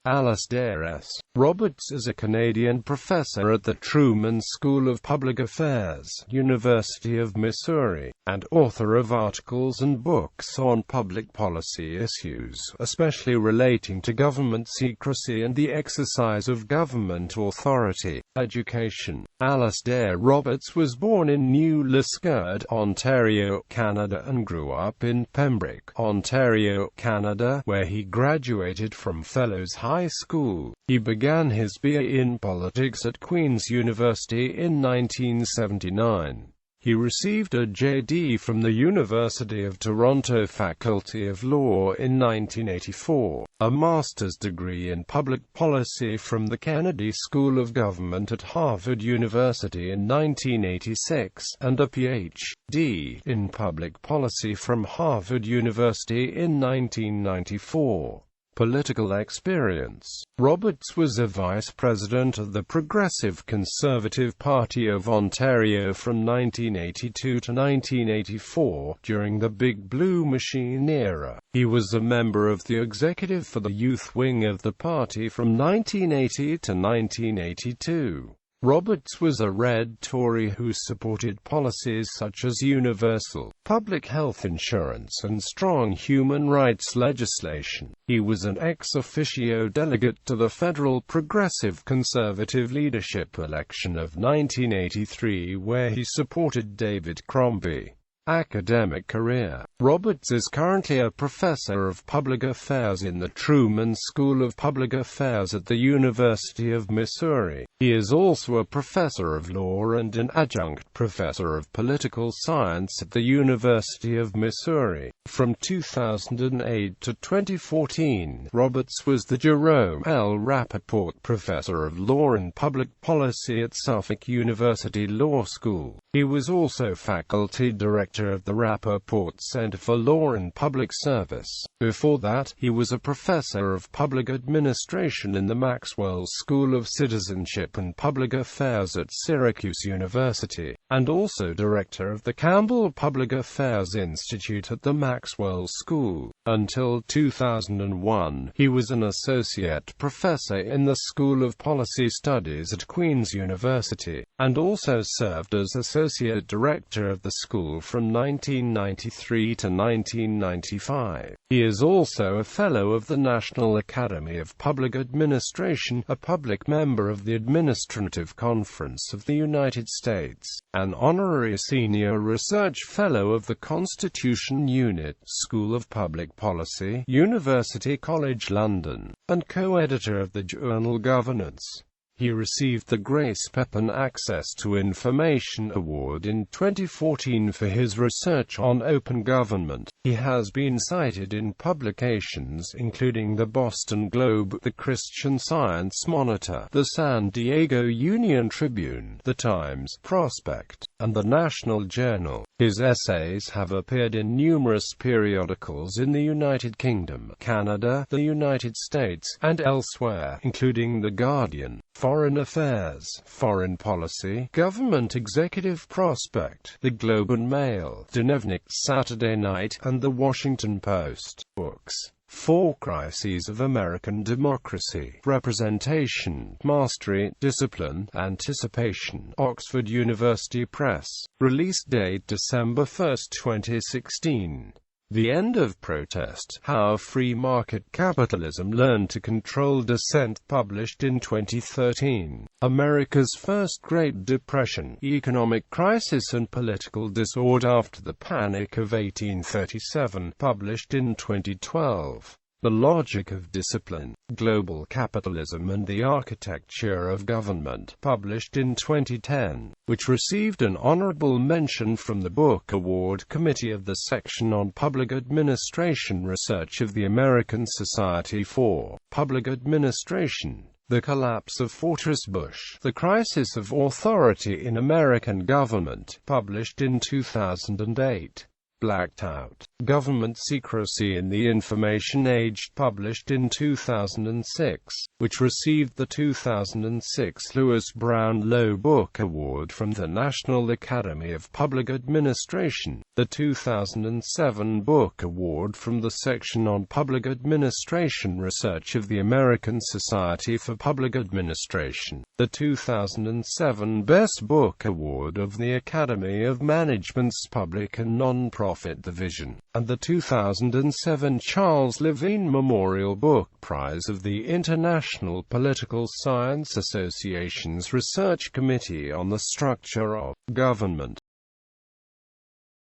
Alasdair S.Roberts is a Canadian professor at the Truman School of Public Affairs, University of Missouri, and author of articles and books on public policy issues, especially relating to government secrecy and the exercise of government authority. Education. Alasdair Roberts was born in New Liskeard, Ontario, Canada, and grew up in Pembroke, Ontario, Canada, where he graduated from Fellows High School. He began his BA in politics at Queen's University in 1979. He received a JD from the University of Toronto Faculty of Law in 1984, a master's degree in public policy from the Kennedy School of Government at Harvard University in 1986, and a Ph.D. in public policy from Harvard University in 1994. Political experience. Roberts was a vice president of the Progressive Conservative Party of Ontario from 1982 to 1984, during the Big Blue Machine era. He was a member of the executive for the youth wing of the party from 1980 to 1982. Roberts was a Red Tory who supported policies such as universal public health insurance and strong human rights legislation. He was an ex officio delegate to the federal Progressive Conservative leadership election of 1983, where he supported David Crombie. Academic career. Roberts is currently a professor of public affairs in the Truman School of Public Affairs at the University of Missouri. He is also a professor of law and an adjunct professor of political science at the University of Missouri. From 2008 to 2014, Roberts was the Jerome L. Rappaport Professor of Law and Public Policy at Suffolk University Law School. He was also faculty director of the Rappaport Center for Law and Public Service. Before that, he was a professor of public administration in the Maxwell School of Citizenship and Public Affairs at Syracuse University, and also director of the Campbell Public Affairs Institute at the Maxwell School. Until 2001, he was an associate professor in the School of Policy Studies at Queen's University, and also served as associate director of the school from 1993 to 1995. He is also a Fellow of the National Academy of Public Administration, a public member of the Administrative Conference of the United States, an honorary senior research fellow of the Constitution Unit, School of Public Policy, University College London, and co-editor of the journal Governance. He received the Grace Pepin Access to Information Award in 2014 for his research on open government. He has been cited in publications including the Boston Globe, the Christian Science Monitor, the San Diego Union Tribune, the Times, Prospect, and the National Journal. His essays have appeared in numerous periodicals in the United Kingdom, Canada, the United States, and elsewhere, including The Guardian, Foreign Affairs, Foreign Policy, Government Executive Prospect, The Globe and Mail, Dnevnik, Saturday Night, and The Washington Post. Books. 4 Crises of American Democracy: Representation, Mastery, Discipline, Anticipation. Oxford University Press. Release date December 1, 2016. The End of Protest: How Free Market Capitalism Learned to Control Dissent, published in 2013. America's First Great Depression, Economic Crisis and Political Disorder After the Panic of 1837, published in 2012. The Logic of Discipline, Global Capitalism and the Architecture of Government, published in 2010, which received an honorable mention from the Book Award Committee of the Section on Public Administration Research of the American Society for Public Administration. The Collapse of Fortress Bush, The Crisis of Authority in American Government, published in 2008. Blacked Out: Government Secrecy in the Information Age, published in 2006, which received the 2006 Lewis Brown Lowe Book Award from the National Academy of Public Administration, the 2007 Book Award from the section on Public Administration Research of the American Society for Public Administration, the 2007 Best Book Award of the Academy of Management's Public and Non-Profit Division, and the 2007 Charles Levine Memorial Book Prize of the International Political Science Association's Research Committee on the Structure of Government.